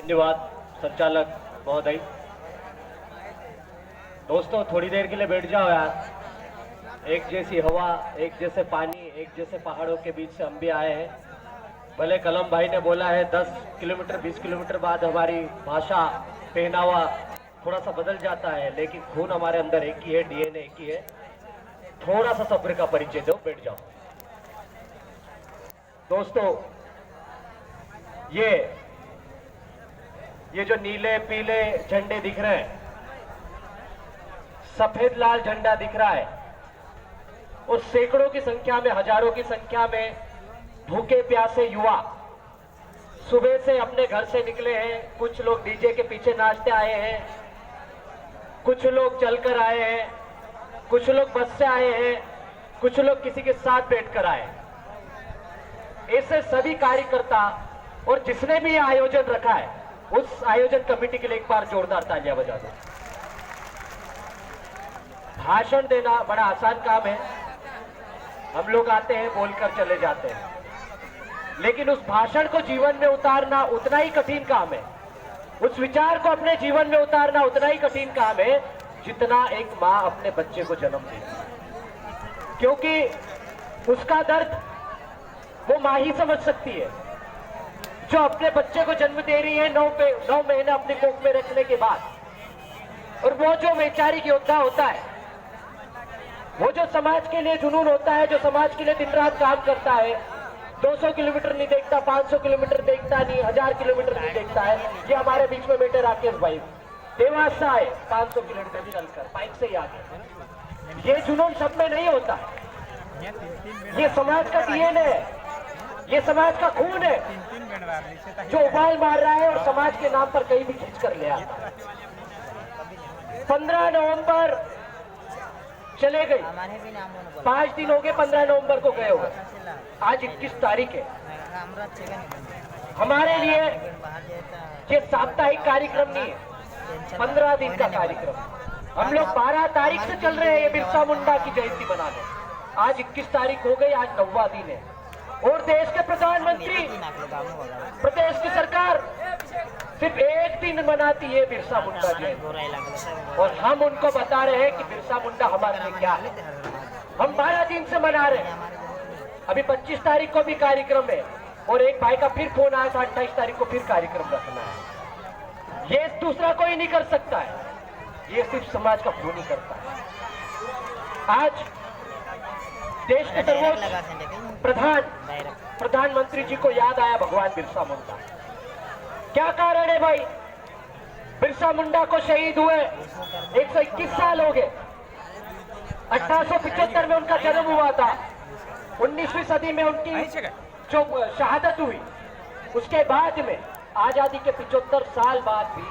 धन्यवाद संचालक महोदय। दोस्तों थोड़ी देर के लिए बैठ जाओ यार। एक जैसी हवा, एक जैसे पानी, एक जैसे पहाड़ों के बीच से हम भी आए हैं। भले कलम भाई ने बोला है 10 किलोमीटर 20 किलोमीटर बाद हमारी भाषा पहनावा थोड़ा सा बदल जाता है, लेकिन खून हमारे अंदर एक ही है, डीएनए एक ही है। थोड़ा सा सब्र का परिचय दो, बैठ जाओ। दोस्तों ये जो नीले पीले झंडे दिख रहे हैं, सफेद लाल झंडा दिख रहा है, उस सैकड़ों की संख्या में, हजारों की संख्या में भूखे प्यासे युवा सुबह से अपने घर से निकले हैं। कुछ लोग डीजे के पीछे नाचते आए हैं, कुछ लोग चलकर आए हैं, कुछ लोग बस से आए हैं, कुछ लोग किसी के साथ बैठकर आए। ऐसे सभी कार्यकर्ता और जिसने भी आयोजन रखा है, उस आयोजन कमेटी के लिए एक बार जोरदार तालियां बजा दो। भाषण देना बड़ा आसान काम है, हम लोग आते हैं बोलकर चले जाते हैं, लेकिन उस भाषण को जीवन में उतारना उतना ही कठिन काम है। उस विचार को अपने जीवन में उतारना उतना ही कठिन काम है जितना एक माँ अपने बच्चे को जन्म देती, क्योंकि उसका दर्द वो माँ ही समझ सकती है, जो अपने बच्चे को जन्म दे रही है 9 महीने अपने कोख में रखने के बाद। और वो जो वैचारिक योद्धा होता है, वो जो समाज के लिए जुनून होता है, जो समाज के लिए दिन रात काम करता है, 200 किलोमीटर नहीं देखता, 500 किलोमीटर देखता नहीं, 1000 किलोमीटर नहीं देखता है। ये हमारे बीच में बैठे राकेश भाई देवास से आए 500 किलोमीटर चलकर, बाइक से ही आगे। ये जुनून सब में नहीं होता, ये समाज का डीएनए है, ये समाज का खून है, जो उबाल मार रहा है और समाज के नाम पर कहीं भी खींच कर ले आता है। 15 नवंबर चले गई, 5 दिन हो गए 15 नवंबर को गए हुए, आज 21 तारीख है। हमारे लिए ये साप्ताहिक कार्यक्रम नहीं है, 15 दिन का कार्यक्रम। हम लोग 12 तारीख से चल रहे हैं ये बिरसा मुंडा की जयंती मनाने। आज 21 तारीख हो गई, आज 9वां दिन है। और देश के प्रधानमंत्री, प्रदेश की सरकार सिर्फ एक दिन मनाती है बिरसा मुंडा जयंती, और हम उनको बता रहे हैं कि बिरसा मुंडा हमारे लिए क्या है। हम 12 दिन से मना रहे हैं। अभी 25 तारीख को भी कार्यक्रम है, और एक भाई का फिर फोन आया था 28 तारीख को फिर कार्यक्रम रखना है। ये दूसरा कोई नहीं कर सकता है, ये सिर्फ समाज का खून ही करता है। आज देश के सर्वोच्च प्रधानमंत्री जी को याद आया भगवान बिरसा मुंडा। क्या कारण है भाई? बिरसा मुंडा को शहीद हुए 121 साल हो गए। 1875 में उनका जन्म हुआ था, 19वीं सदी में उनकी जो शहादत हुई, उसके बाद में आजादी के 75 साल बाद भी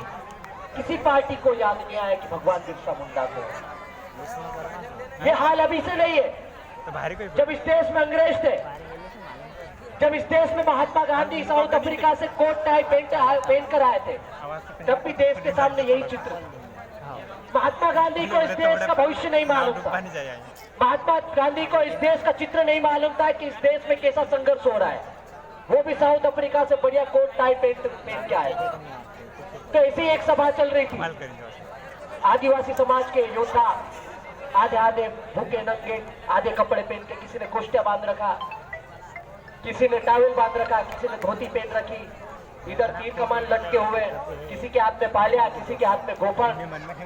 किसी पार्टी को याद नहीं आया कि भगवान बिरसा मुंडा को। ये हाल अभी से नहीं है। जब इस देश में अंग्रेज थे, जब इस देश में महात्मा गांधी साउथ अफ्रीका से कोट टाई पहन कर आए थे, तब भी देश के सामने यही चित्र। महात्मा गांधी को इस देश का भविष्य नहीं मालूम था, महात्मा गांधी को इस देश का चित्र नहीं मालूम था कि इस देश में कैसा संघर्ष हो रहा है। वो भी साउथ अफ्रीका से बढ़िया कोट टाई पहन के आए थे। तो ऐसी एक सभा चल रही थी, आदिवासी समाज के योद्धा आधे भूखे नंगे, आधे कपड़े पहन के, किसी ने कोष्टिया बांध रखा, किसी ने टावल बांध रखा, किसी ने धोती पहन रखी, इधर तीर कमान लटके हुए, किसी के हाथ में पालिया, किसी के हाथ में गोफन।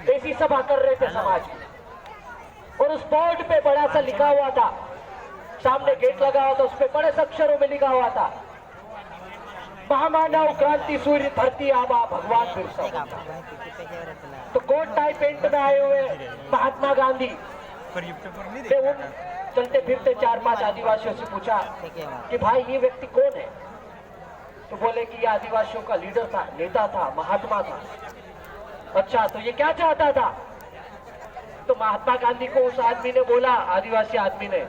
ऐसी सभा कर रहे थे समाज की। और उस बोर्ड पे बड़ा सा लिखा हुआ था, सामने गेट लगा हुआ था, उस पर बड़े अक्षरों में लिखा हुआ था, महामानव क्रांति सूर्य धरती आबा भगवान बिरसा मुंडा। तो कोट टाई पेंट में आए हुए महात्मा गांधी ने उन चलते फिरते 4-5 आदिवासियों से पूछा कि भाई ये व्यक्ति कौन है? तो बोले कि ये आदिवासियों का लीडर था, नेता था, महात्मा था। अच्छा, तो ये क्या चाहता था? तो महात्मा गांधी को उस आदमी ने बोला, आदिवासी आदमी ने,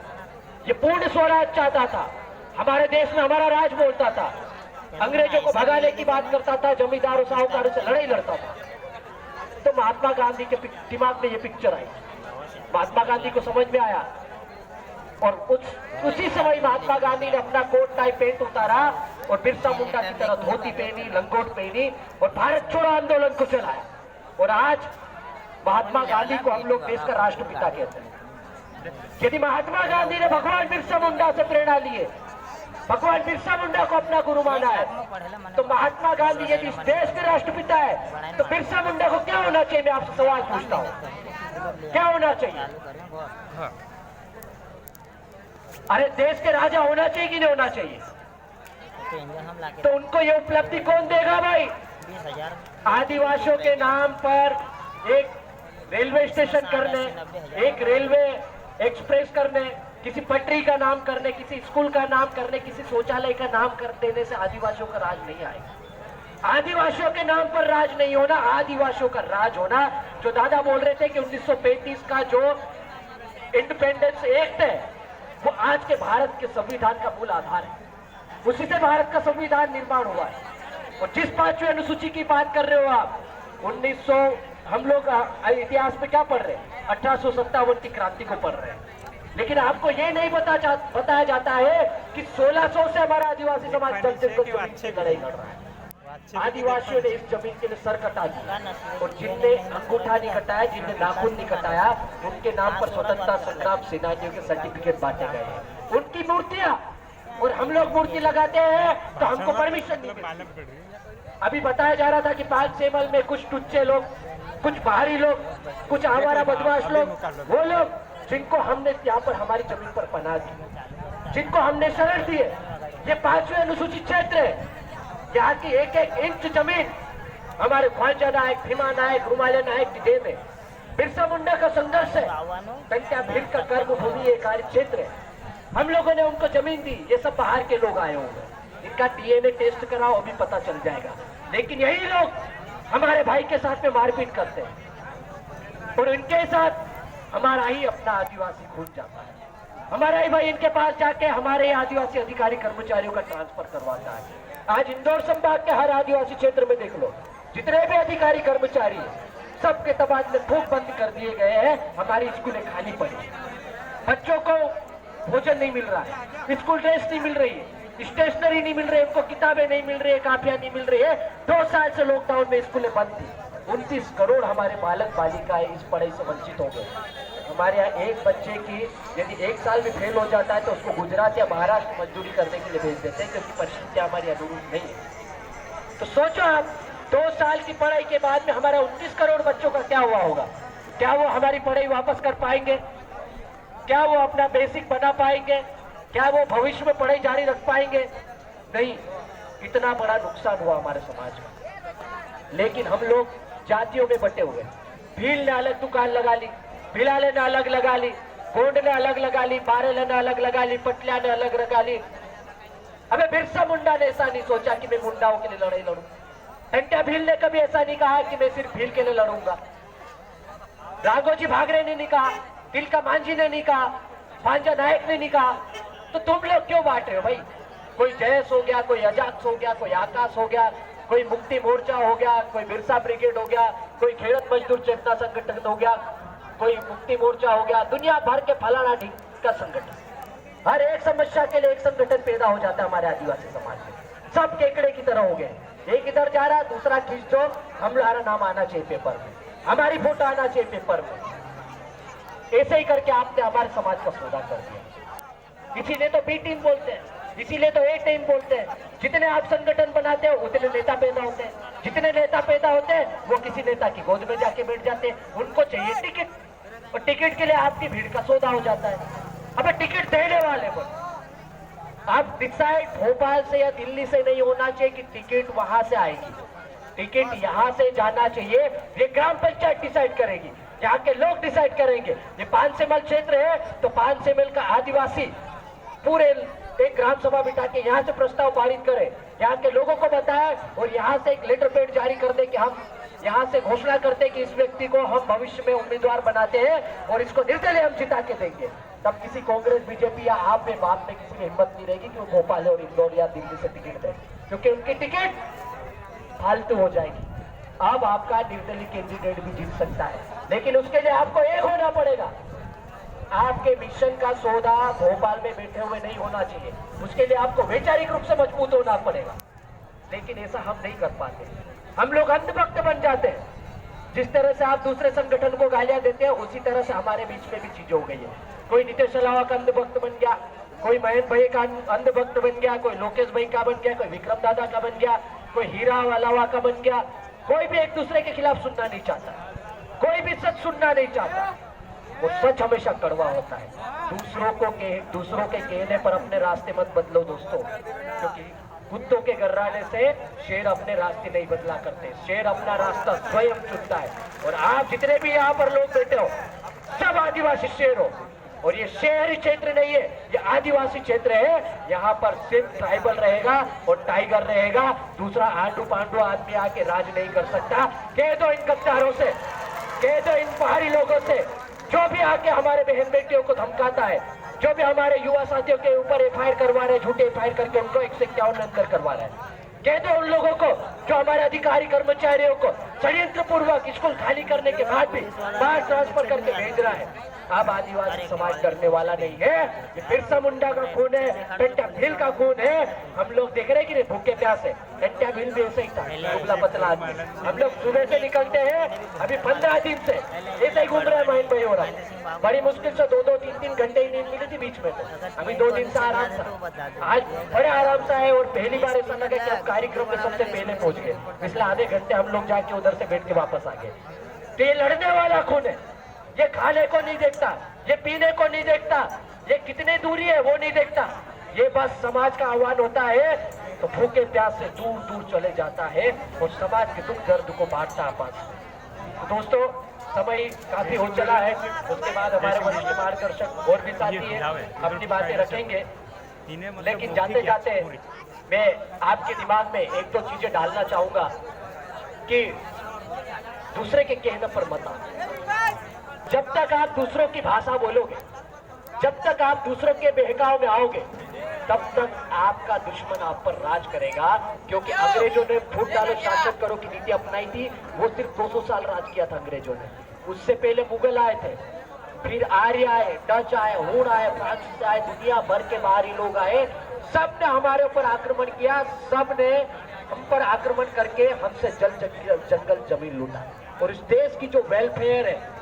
ये पूर्ण स्वराज चाहता था, हमारे देश में हमारा राज बोलता था, अंग्रेजों को भगाने की बात करता था, जमींदारों साहूकारों से लड़ाई लड़ता था। तो महात्मा गांधी के दिमाग में ये पिक्चर आई, महात्मा गांधी को समझ में आया, और उसी समय महात्मा गांधी ने अपना कोट टाई पेंट उतारा और बिरसा मुंडा की तरह धोती पहनी, लंगोट पहनी और भारत छोड़ो आंदोलन को चलाया। और आज महात्मा गांधी को हम लोग देश का राष्ट्रपिता कहते हैं। यदि महात्मा गांधी ने भगवान बिरसा मुंडा से प्रेरणा लिए, भगवान बिरसा मुंडा को अपना गुरु माना है, तो महात्मा गांधी यदि इस देश के राष्ट्रपिता है तो बिरसा मुंडा को क्या होना चाहिए? मैं आपसे सवाल पूछता हूँ, क्या होना चाहिए? अरे देश के राजा होना चाहिए कि नहीं होना चाहिए? तो उनको ये उपलब्धि कौन देगा भाई? आदिवासियों के नाम पर एक रेलवे स्टेशन करने, एक रेलवे एक्सप्रेस करने, किसी पटरी का नाम करने, किसी स्कूल का नाम करने, किसी शौचालय का नाम कर देने से आदिवासियों का राज नहीं आएगा। आदिवासियों के नाम पर राज नहीं होना, आदिवासियों का राज होना। जो दादा बोल रहे थे कि 1935 का जो इंडिपेंडेंस एक्ट है वो आज के भारत के संविधान का मूल आधार है। उसी से भारत का संविधान निर्माण हुआ है। और जिस 5वीं अनुसूची की बात कर रहे हो आप, 1900 हम लोग इतिहास में क्या पढ़ रहे हैं? 1857 की क्रांति को पढ़ रहे हैं। लेकिन आपको ये नहीं बताया जाता है कि 1600 से हमारा आदिवासी समाज जब से लड़ाई लड़ रहा है। आदिवासियों ने इस जमीन के लिए सर कटा दिया और जिनने अंगूठा नहीं कटाया, जिनने नाखून नहीं कटाया, उनके नाम पर स्वतंत्रता संग्राम सेनानियों के सर्टिफिकेट बांटे गए हैं। उनकी मूर्तियां, और हम लोग मूर्ति लगाते हैं तो हमको परमिशन नहीं मिलती। अभी बताया जा रहा था कि 5 सेमल में कुछ टुच्चे लोग, कुछ बाहरी लोग, कुछ आवारा बदमाश लोग, वो लोग जिनको हमने यहाँ पर हमारी जमीन पर पनाह दी, जिनको हमने शरण दी है, ये 5वीं अनुसूचित क्षेत्र है। यहाँ की एक एक इंच जमीन हमारे ख्वाजा नायक, भीमा नायक, रुमाले नायक की देन है। बिरसा मुंडा का संघर्ष है। टंट्या भील का कर्मभूमि ये कार्य क्षेत्र है। हम लोगों ने उनको जमीन दी। ये सब बाहर के लोग आए होंगे, इनका डीएनए टेस्ट कराओ, अभी पता चल जाएगा। लेकिन यही लोग हमारे भाई के साथ में मारपीट करते हैं और इनके साथ हमारा ही अपना आदिवासी खून जाता है। हमारा ही भाई इनके पास जाके हमारे आदिवासी अधिकारी कर्मचारियों का ट्रांसफर करवाता है। आज इंदौर संभाग के हर आदिवासी क्षेत्र में देख लो, जितने भी अधिकारी कर्मचारी सबके तबादले खूब बंद कर दिए गए हैं। हमारी स्कूलें खाली पड़ी, बच्चों को भोजन नहीं मिल रहा है, स्कूल ड्रेस नहीं मिल रही है, स्टेशनरी नहीं मिल रही है, उनको किताबें नहीं मिल रही है, कापियां नहीं मिल रही है। 2 साल से लॉकडाउन में स्कूलें बंद थी। 29 करोड़ हमारे बालक बालिकाएं इस पढ़ाई से वंचित हो गए। हमारे यहाँ एक बच्चे की यदि 1 साल में फेल हो जाता है तो उसको गुजरात या महाराष्ट्र मजदूरी करने के लिए भेज देते हैं, क्योंकि परिस्थितियां हमारी अनुरूप नहीं है। तो सोचो आप, 2 साल की पढ़ाई के बाद में हमारा 29 करोड़ बच्चों का क्या हुआ होगा? क्या वो हमारी पढ़ाई वापस कर पाएंगे? क्या वो अपना बेसिक बना पाएंगे? क्या वो भविष्य में पढ़ाई जारी रख पाएंगे? नहीं। इतना बड़ा नुकसान हुआ हमारे समाज में। लेकिन हम लोग जातियों में बटे हुए। भील ने अलग दुकान लगा ली, भिलाले ने अलग लगा ली, गोंड ने अलग लगा ली, बारेला ने अलग लगा ली, पटलिया ने अलग लगा ली। अबे बिरसा मुंडा ने ऐसा नहीं सोचा कि मैं मुंडाओं के लिए लड़ाई लड़ूं। टंट्या भील ने कभी ऐसा नहीं कहा कि मैं सिर्फ भील के लिए लड़ूंगा। राघोजी भागरे ने नहीं कहा, तिलका मांझी ने नहीं कहा, भांजा नायक ने नहीं कहा। तो तुम लोग क्यों बांट रहे हो भाई? कोई जयस हो गया, कोई अजाक्स हो गया, कोई आकाश हो गया, कोई मुक्ति मोर्चा हो गया, कोई बिरसा ब्रिगेड हो गया, कोई खेड़त मजदूर चेतना संगठन हो गया, कोई मुक्ति मोर्चा हो गया, दुनिया भर के फलाना ढींग का संगठन। हर एक समस्या के लिए एक संगठन पैदा हो जाता है हमारे आदिवासी समाज में। सब केकड़े की तरह हो गए, एक इधर जा रहा, दूसरा खींच दो, हमारा नाम आना चाहिए पेपर में, हमारी फोटो आना चाहिए पेपर में। ऐसे ही करके आपने हमारे समाज का सौदा कर दिया। इसीलिए तो बी टीम बोलते हैं, इसीलिए तो ए टीम बोलते हैं। जितने आप संगठन बनाते हो उतने नेता पैदा होते हैं, जितने नेता पैदा होते हैं वो किसी नेता की गोद में जाके बैठ जाते हैं। उनको चाहिए टिकट, और टिकट के लिए आपकी भीड़ का सौदा हो जाता है। अबे टिकट देने वाले को आप डिसाइड भोपाल से या दिल्ली से नहीं होना चाहिए कि टिकट वहां से आएगी, टिकट यहाँ से जाना चाहिए। ये ग्राम पंचायत डिसाइड करेगी, यहाँ के लोग डिसाइड करेंगे। ये 5 सेमल क्षेत्र है तो 5 सेमल का आदिवासी पूरे एक ग्राम सभा बिठा के यहाँ से प्रस्ताव पारित करे, यहाँ के लोगों को बताए और यहाँ से एक लेटर पैड जारी कर दे कि हम यहाँ से घोषणा करते कि इस व्यक्ति को हम भविष्य में उम्मीदवार बनाते हैं और इसको निर्दलीय हम जिता के देंगे। तब किसी कांग्रेस, बीजेपी या आप में बाप में किसी की हिम्मत नहीं रहेगी कि वो भोपाल और इंदौर या दिल्ली से टिकट दे, क्योंकि उनकी टिकट फालतू हो जाएगी। अब आपका निर्दलीय कैंडिडेट भी जीत सकता है, लेकिन उसके लिए आपको एक होना पड़ेगा। आपके मिशन का सौदा भोपाल में बैठे हुए नहीं होना चाहिए, उसके लिए आपको वैचारिक रूप से मजबूत होना पड़ेगा। लेकिन ऐसा हम नहीं कर पाते, हम लोग अंधभक्त बन जाते हैं। जिस तरह से आप दूसरे संगठन को गालियां देते हैं, उसी तरह से हमारे बीच में भी चीज हो गई है। कोई नीतीश अलावा का अंधभक्त बन गया, कोई महेंद्र भाई का अंधभक्त बन गया, कोई लोकेश भाई का बन गया, कोई विक्रम दादा का बन गया, कोई हीरा अलावा का बन गया। कोई भी एक दूसरे के खिलाफ सुनना नहीं चाहता, कोई भी सच सुनना नहीं चाहता। वो सच हमेशा कड़वा होता है। दूसरों के कहने पर अपने रास्ते मत बदलो दोस्तों, क्योंकि कुत्तों के गर्राने से शेर अपने रास्ते नहीं बदला करते, शेर अपना रास्ता स्वयं चुनता है। और आप जितने भी यहाँ पर लोग बैठे हो, सब आदिवासी शेर हो। और ये शहरी क्षेत्र नहीं है, ये आदिवासी क्षेत्र है। यहाँ पर सिर्फ ट्राइबल रहेगा और टाइगर रहेगा, दूसरा आंडू पांडू आदमी आके राज नहीं कर सकता। कह दो इन गद्दारों से, कह दो इन पहाड़ी लोगों से, जो भी आके हमारे बहन बेटियों को धमकाता है, जो भी हमारे युवा साथियों के ऊपर एफआईआर करवा रहे, झूठे एफआईआर करके उनको 151 अंदर करवा रहे हैं। कह दो उन लोगों को जो हमारे अधिकारी कर्मचारियों को षड्यंत्र पूर्वक स्कूल खाली करने के बाद भी बाहर ट्रांसफर करके भेज रहा है। अब आदिवासी समाज डरने वाला नहीं है। ये बिरसा मुंडा का खून है, पेंटा भील का खून है। हम लोग देख रहे कि नहीं भूखे प्यासे, पेंटा भील भी ऐसे ही था, दुबला पतला आदमी। हम लोग सुबह से निकलते हैं, अभी 15 दिन से ऐसे ही घूम रहे हैं। महेंद्र भाई हो रहा है, बड़ी मुश्किल से 2-2, 3-3 घंटे ही नींद मिली थी बीच में। तो अभी 2 दिन से आराम से, आज बड़े आराम से आए। और पहली बार ऐसा लगा कि हम कार्यक्रम में सबसे पहले पहुंच गए। पिछले आधे घंटे हम लोग जाके उधर से बैठ के वापस आ गए। तो ये लड़ने वाला खून है, ये खाने को नहीं देखता, ये पीने को नहीं देखता, ये कितने दूरी है वो नहीं देखता। ये बस समाज का आह्वान होता है तो भूखे प्यास से दूर दूर चले जाता है और समाज के दुख दर्द को बांटता है पास। तो दोस्तों, समय काफी हो चला है। उसके बाद हमारे वरिष्ठ मार्गदर्शक और भी साथी है, अपनी बातें रखेंगे। लेकिन जाते जाते मैं आपके दिमाग में 1-2 चीजें डालना चाहूंगा कि दूसरे के कहने पर मत आओ। जब तक आप दूसरों की भाषा बोलोगे, जब तक आप दूसरों के बहकाव में आओगे, तब तक आपका दुश्मन आप पर राज करेगा। क्योंकि अंग्रेजों ने फूट डालो शासन करो की नीति अपनाई थी, वो सिर्फ 200 साल राज किया था अंग्रेजों ने। उससे पहले मुगल आए थे, फिर आर्य आए, डच आए, हूण आए, फ्रांस आए, दुनिया भर के बाहरी लोग आए। सब ने हमारे ऊपर आक्रमण किया, सब ने हम पर आक्रमण करके हमसे जंगल जमीन लूटा। और इस देश की जो वेलफेयर है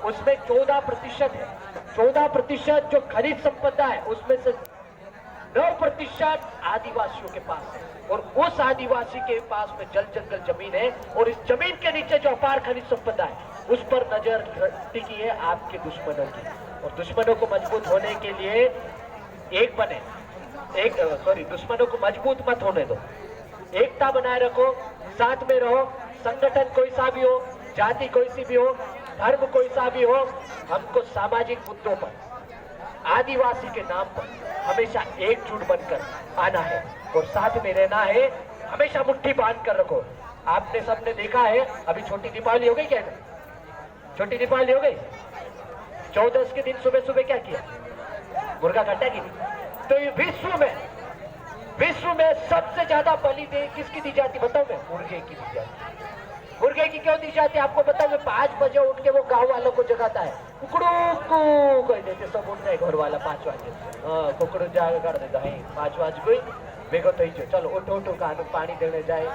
उसमें 14% है। 14% जो खनिज संपदा है उसमें से 9% आदिवासियों के पास है। और उस आदिवासी के पास में जंगल जमीन है, और इस जमीन के नीचे जो अपार खनिज संपदा है उस पर नजर टिकी है आपके दुश्मनों की। और दुश्मनों को मजबूत होने के लिए एक बने, दुश्मनों को मजबूत मत होने दो, एकता बनाए रखो, साथ में रहो। संगठन कोई सा भी हो, जाति कोई सी भी हो, धर्म कोई सा भी हो, हमको सामाजिक मुद्दों पर, आदिवासी के नाम पर हमेशा एकजुट बनकर आना है और साथ में रहना है। हमेशा मुट्ठी बांध कर रखो। आपने सबने देखा है, अभी छोटी दीपावली हो गई क्या? छोटी दीपावली हो गई। 14 के दिन सुबह सुबह क्या किया? मुर्गा काटा की नहीं। तो ये विश्व में सबसे ज्यादा बलि किसकी दी जाती बताओ? मैं मुर्गे की दी जाती। मुर्गे की क्यों दी जाती है आपको बताओ? 5 बजे उठ के वो गांव वालों को जगाता है, कुकड़ू कह देते, सब उठ जाए घर वाला 5 बजे, कुकड़ू जाग कर देता है 5 बजे कोई बेगो तो ही चलो उठो कहानी पानी देने जाए।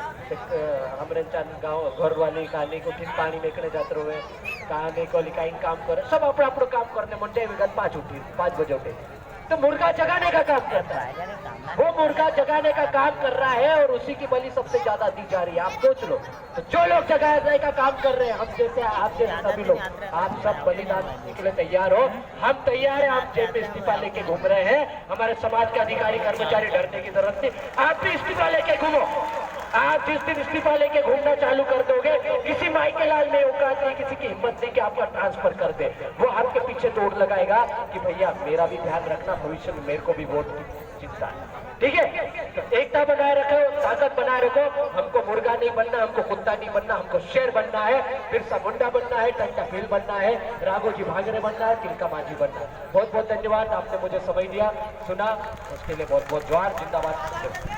हमरे चांद गाँव घर वाले कहानी को फिर पानी लेकर जाते रहे, कहानी को लिखाइन काम करे, सब अपना अपना काम करने मंडे विगत 5 बजे उठे। तो मुर्गा जगाने का काम करता है, वो मुर्गा जगाने का काम कर रहा है और उसी की बलि सबसे ज्यादा दी जा रही है। आप सोच लो, तो जो लोग जगाने का काम कर रहे हैं, हम जैसे आप जैसे सभी लोग, आप सब बलिदान के लिए तैयार हो। हम तैयार हैं, हम जेब में इस्तीफा लेके घूम रहे हैं। हमारे समाज के अधिकारी कर्मचारी डरने की जरूरत नहीं, आप भी इस्तीफा लेके घूमो। आप जिस दिन इस्तीफा लेके घूमना चालू कर दोगे, किसी माई के लाल में औकात नहीं, किसी की हिम्मत नहीं कि आपका ट्रांसफर कर दे। वो आपके पीछे दौड़ लगाएगा कि भैया मेरा भी ध्यान रखना, भविष्य में मेरे को भी वोट की चिंता है। ठीक है, तो एकता बनाए रखो, ताकत बनाए रखो। हमको मुर्गा नहीं बनना, हमको कुत्ता नहीं बनना, हमको शेर बनना है, बिरसा मुंडा बनना है, टंटा भील बनना है, राघोजी भांगरे बनना है, तिलका मांझी बनना है। बहुत बहुत धन्यवाद, आपने मुझे समय दिया, सुना, उसके लिए बहुत बहुत जोहार। जिंदाबाद।